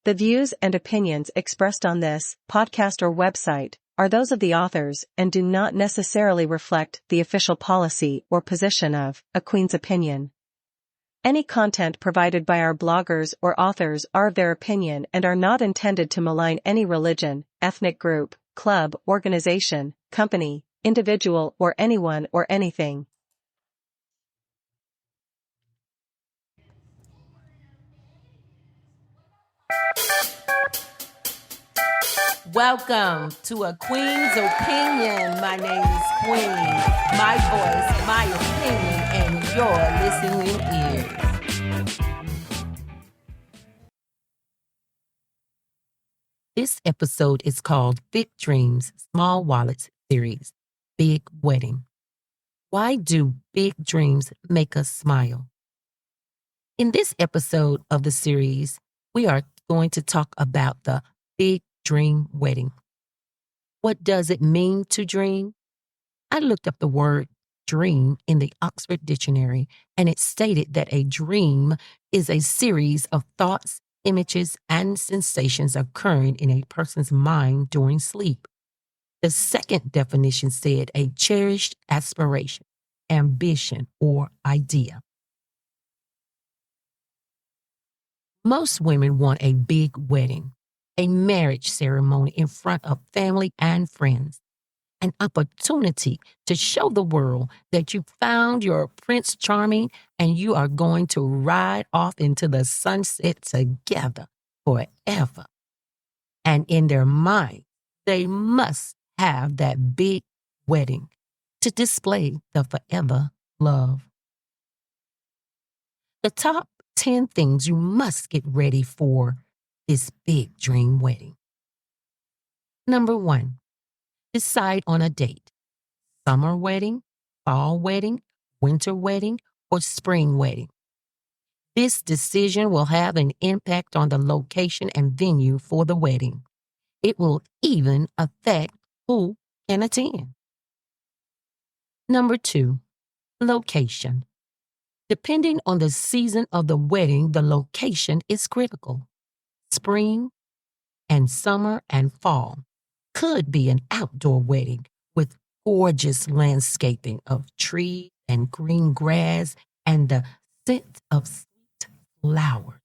The views and opinions expressed on this podcast or website are those of the authors and do not necessarily reflect the official policy or position of A Queen's Opinion. Any content provided by our bloggers or authors are of their opinion and are not intended to malign any religion, ethnic group, club, organization, company, individual, or anyone or anything. Welcome to A Queen's Opinion. My name is Queen. My voice, my opinion, and your listening ears. This episode is called Big Dreams, Small Wallets series, Big Wedding. Why do big dreams make us smile? In this episode of the series, we are going to talk about the big dream wedding. What does it mean to dream? I looked up the word dream in the Oxford Dictionary, and it stated that a dream is a series of thoughts, images, and sensations occurring in a person's mind during sleep. The second definition said a cherished aspiration, ambition, or idea. Most women want a big wedding, a marriage ceremony in front of family and friends, an opportunity to show the world that you found your Prince Charming and you are going to ride off into the sunset together forever. And in their mind, they must have that big wedding to display the forever love. The top 10 things you must get ready for this big dream wedding. Number 1, decide on a date. Summer wedding, fall wedding, winter wedding, or spring wedding. This decision will have an impact on the location and venue for the wedding. It will even affect who can attend. Number 2, location. Depending on the season of the wedding, the location is critical. Spring and summer and fall could be an outdoor wedding with gorgeous landscaping of trees and green grass and the scent of sweet flowers.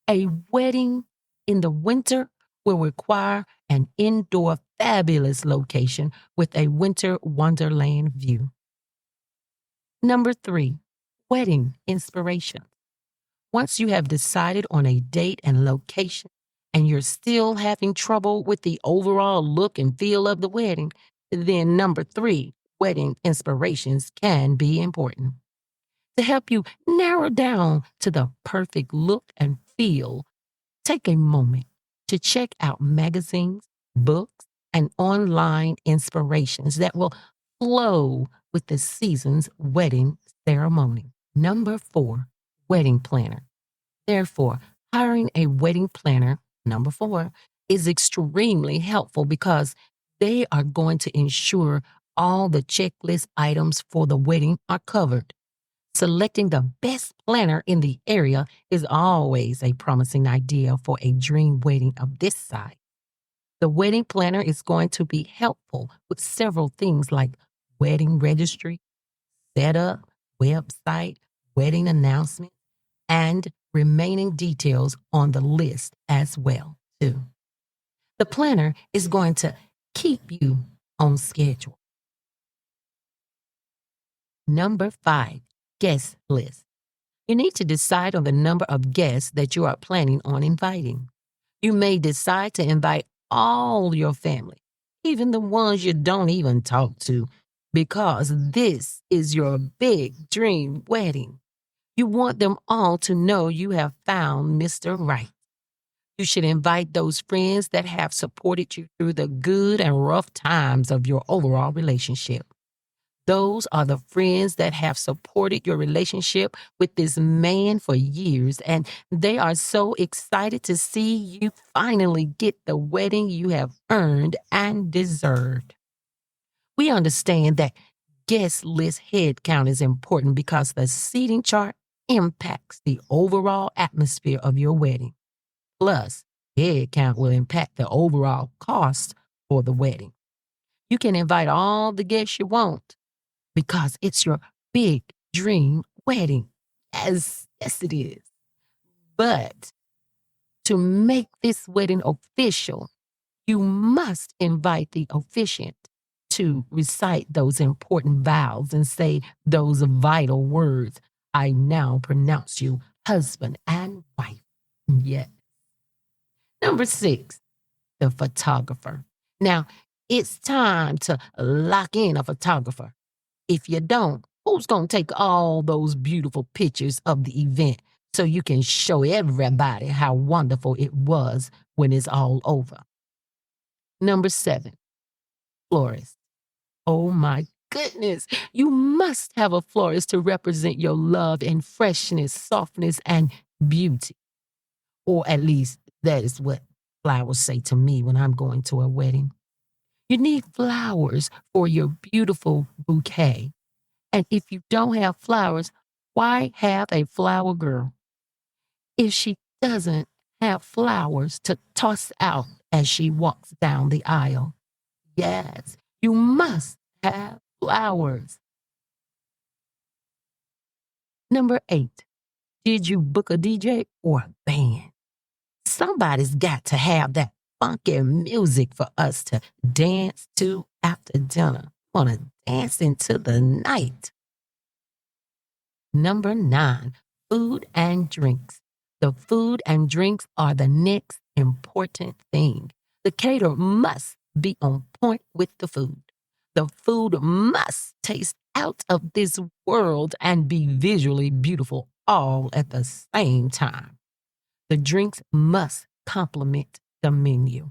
A wedding in the winter will require an indoor fabulous location with a winter wonderland view. Number 3, wedding inspiration. Once you have decided on a date and location, and you're still having trouble with the overall look and feel of the wedding, then number 3, wedding inspirations can be important. To help you narrow down to the perfect look and feel, take a moment to check out magazines, books, and online inspirations that will flow with the season's wedding ceremony. Number 4, wedding planner. Therefore, hiring a wedding planner, number 4, is extremely helpful because they are going to ensure all the checklist items for the wedding are covered. Selecting the best planner in the area is always a promising idea for a dream wedding of this size. The wedding planner is going to be helpful with several things like wedding registry, setup, website, wedding announcement, and remaining details on the list as well, too. The planner is going to keep you on schedule. Number 5, guest list. You need to decide on the number of guests that you are planning on inviting. You may decide to invite all your family, even the ones you don't even talk to, because this is your big dream wedding. You want them all to know you have found Mr. Right. You should invite those friends that have supported you through the good and rough times of your overall relationship. Those are the friends that have supported your relationship with this man for years, and they are so excited to see you finally get the wedding you have earned and deserved. We understand that guest list head count is important because the seating chart impacts the overall atmosphere of your wedding. Plus, head count will impact the overall cost for the wedding. You can invite all the guests you want because it's your big dream wedding. Yes, it is. But to make this wedding official, you must invite the officiant to recite those important vows and say those vital words. I now pronounce you husband and wife. Yes. Number 6, the photographer. Now, it's time to lock in a photographer. If you don't, who's going to take all those beautiful pictures of the event so you can show everybody how wonderful it was when it's all over? Number 7, florist. Oh my goodness, you must have a florist to represent your love and freshness, softness, and beauty. Or at least that is what flowers say to me when I'm going to a wedding. You need flowers for your beautiful bouquet. And if you don't have flowers, why have a flower girl? If she doesn't have flowers to toss out as she walks down the aisle, yes, you must have flowers. Number 8, did you book a DJ or a band? Somebody's got to have that funky music for us to dance to after dinner. Want to dance into the night. Number 9, food and drinks. The food and drinks are the next important thing. The caterer must be on point with the food. The food must taste out of this world and be visually beautiful all at the same time. The drinks must complement the menu.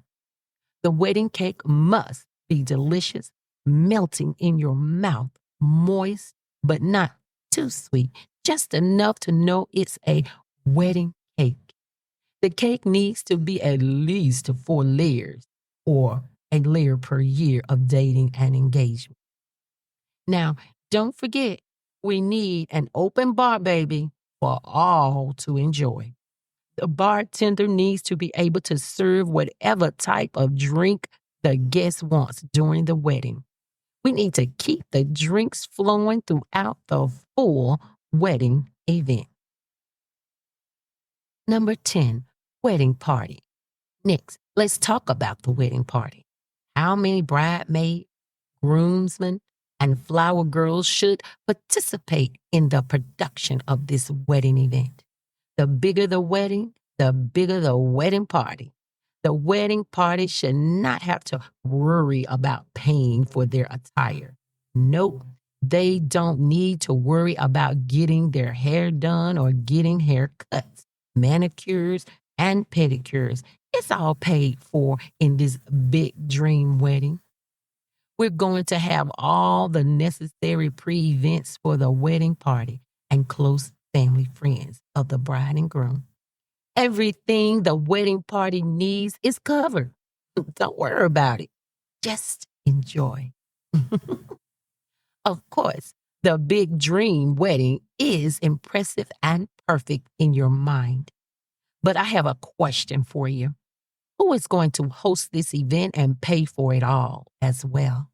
The wedding cake must be delicious, melting in your mouth, moist, but not too sweet, just enough to know it's a wedding cake. The cake needs to be at least 4 layers or a layer per year of dating and engagement. Now, don't forget, we need an open bar, baby, for all to enjoy. The bartender needs to be able to serve whatever type of drink the guest wants during the wedding. We need to keep the drinks flowing throughout the full wedding event. Number 10, wedding party. Next, let's talk about the wedding party. How many bridesmaids, groomsmen, and flower girls should participate in the production of this wedding event? The bigger the wedding, the bigger the wedding party. The wedding party should not have to worry about paying for their attire. Nope, they don't need to worry about getting their hair done or getting haircuts, manicures, and pedicures. It's all paid for in this big dream wedding. We're going to have all the necessary pre-events for the wedding party and close family friends of the bride and groom. Everything the wedding party needs is covered. Don't worry about it. Just enjoy. Of course, the big dream wedding is impressive and perfect in your mind. But I have a question for you. Who is going to host this event and pay for it all as well?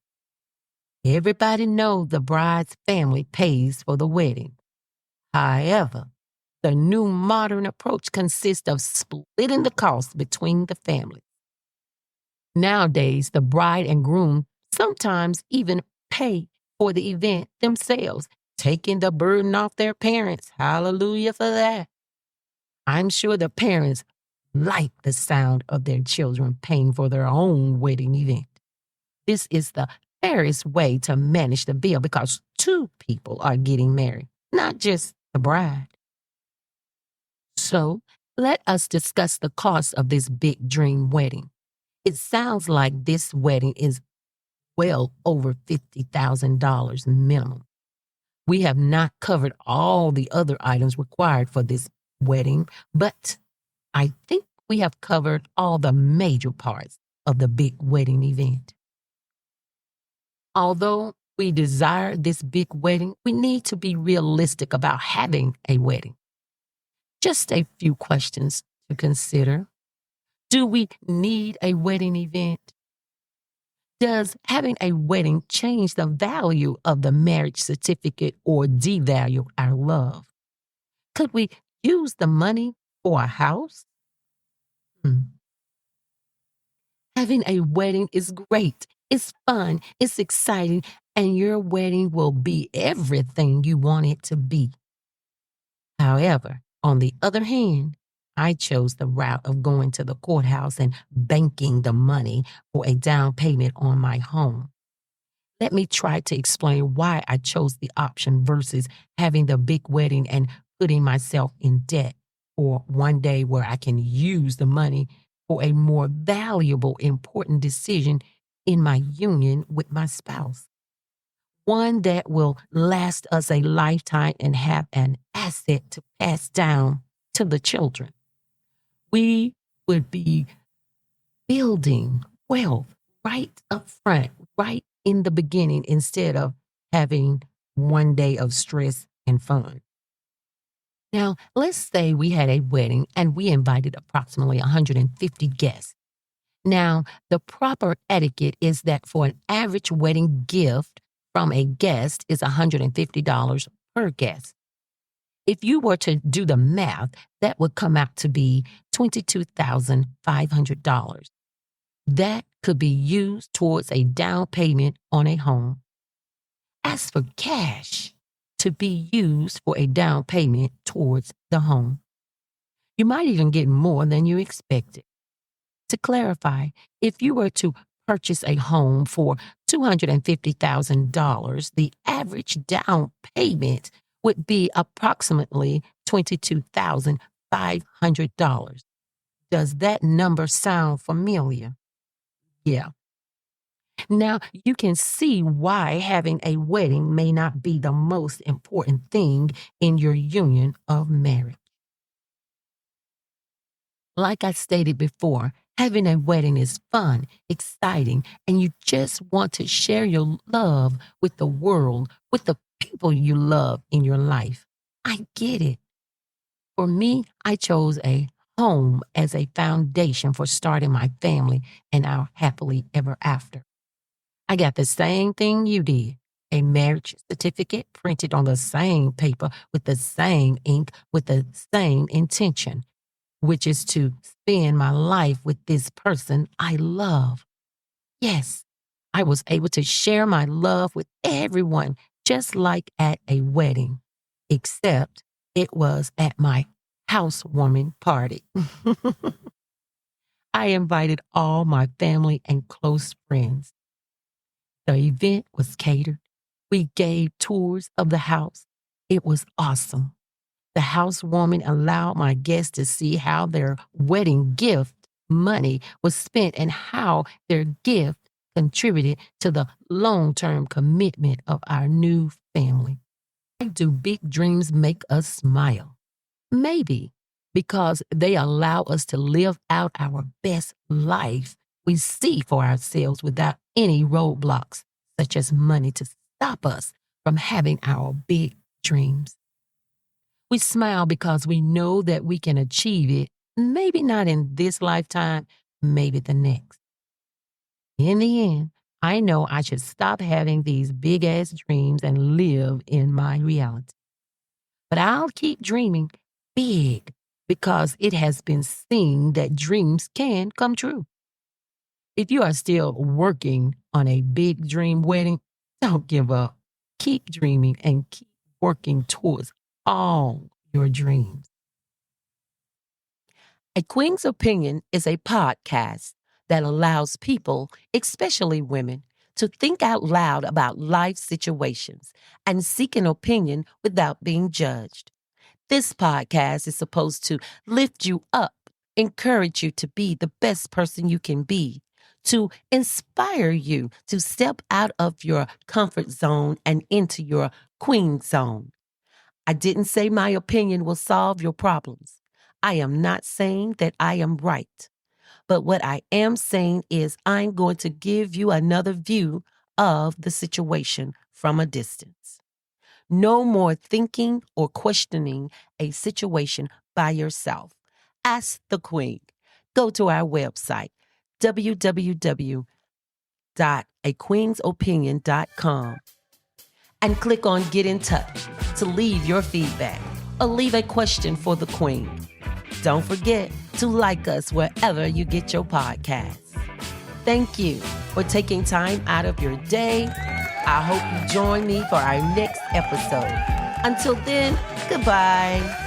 Everybody knows the bride's family pays for the wedding. However, the new modern approach consists of splitting the cost between the families. Nowadays, the bride and groom sometimes even pay for the event themselves, taking the burden off their parents. Hallelujah for that. I'm sure the parents like the sound of their children paying for their own wedding event. This is the fairest way to manage the bill because 2 people are getting married, not just the bride. So let us discuss the cost of this big dream wedding. It sounds like this wedding is well over $50,000 minimum. We have not covered all the other items required for this wedding, but I think we have covered all the major parts of the big wedding event. Although we desire this big wedding, we need to be realistic about having a wedding. Just a few questions to consider Do we need a wedding event? Does having a wedding change the value of the marriage certificate or devalue our love? Could we use the money for a house? Hmm. Having a wedding is great. It's fun. It's exciting. And your wedding will be everything you want it to be. However, on the other hand, I chose the route of going to the courthouse and banking the money for a down payment on my home. Let me try to explain why I chose the option versus having the big wedding and putting myself in debt for one day where I can use the money for a more valuable, important decision in my union with my spouse. One that will last us a lifetime and have an asset to pass down to the children. We would be building wealth right up front, right in the beginning, instead of having one day of stress and fun. Now, let's say we had a wedding and we invited approximately 150 guests. Now, the proper etiquette is that for an average wedding gift from a guest is $150 per guest. If you were to do the math, that would come out to be $22,500. That could be used towards a down payment on a home. As for cash to be used for a down payment towards the home, you might even get more than you expected. To clarify, if you were to purchase a home for $250,000, the average down payment would be approximately $22,500. Does that number sound familiar? Yeah. Now, you can see why having a wedding may not be the most important thing in your union of marriage. Like I stated before, having a wedding is fun, exciting, and you just want to share your love with the world, with the people you love in your life. I get it. For me, I chose a home as a foundation for starting my family and our happily ever after. I got the same thing you did. A marriage certificate printed on the same paper with the same ink with the same intention, which is to spend my life with this person I love. Yes, I was able to share my love with everyone, just like at a wedding, except it was at my housewarming party. I invited all my family and close friends. The event was catered. We gave tours of the house. It was awesome. The housewarming allowed my guests to see how their wedding gift money was spent and how their gift contributed to the long-term commitment of our new family. Why do big dreams make us smile? Maybe because they allow us to live out our best life we see for ourselves without any roadblocks, such as money, to stop us from having our big dreams. We smile because we know that we can achieve it, maybe not in this lifetime, maybe the next. In the end, I know I should stop having these big ass dreams and live in my reality. But I'll keep dreaming big because it has been seen that dreams can come true. If you are still working on a big dream wedding, don't give up. Keep dreaming and keep working towards all your dreams. A Queen's Opinion is a podcast that allows people, especially women, to think out loud about life situations and seek an opinion without being judged. This podcast is supposed to lift you up, encourage you to be the best person you can be, to inspire you to step out of your comfort zone and into your queen zone. I didn't say my opinion will solve your problems. I am not saying that I am right. But what I am saying is I'm going to give you another view of the situation from a distance. No more thinking or questioning a situation by yourself. Ask the queen. go to our website, www.aqueensopinion.com, and click on Get in Touch to leave your feedback or leave a question for the Queen. Don't forget to like us wherever you get your podcasts. Thank you for taking time out of your day. I hope you join me for our next episode. Until then, goodbye.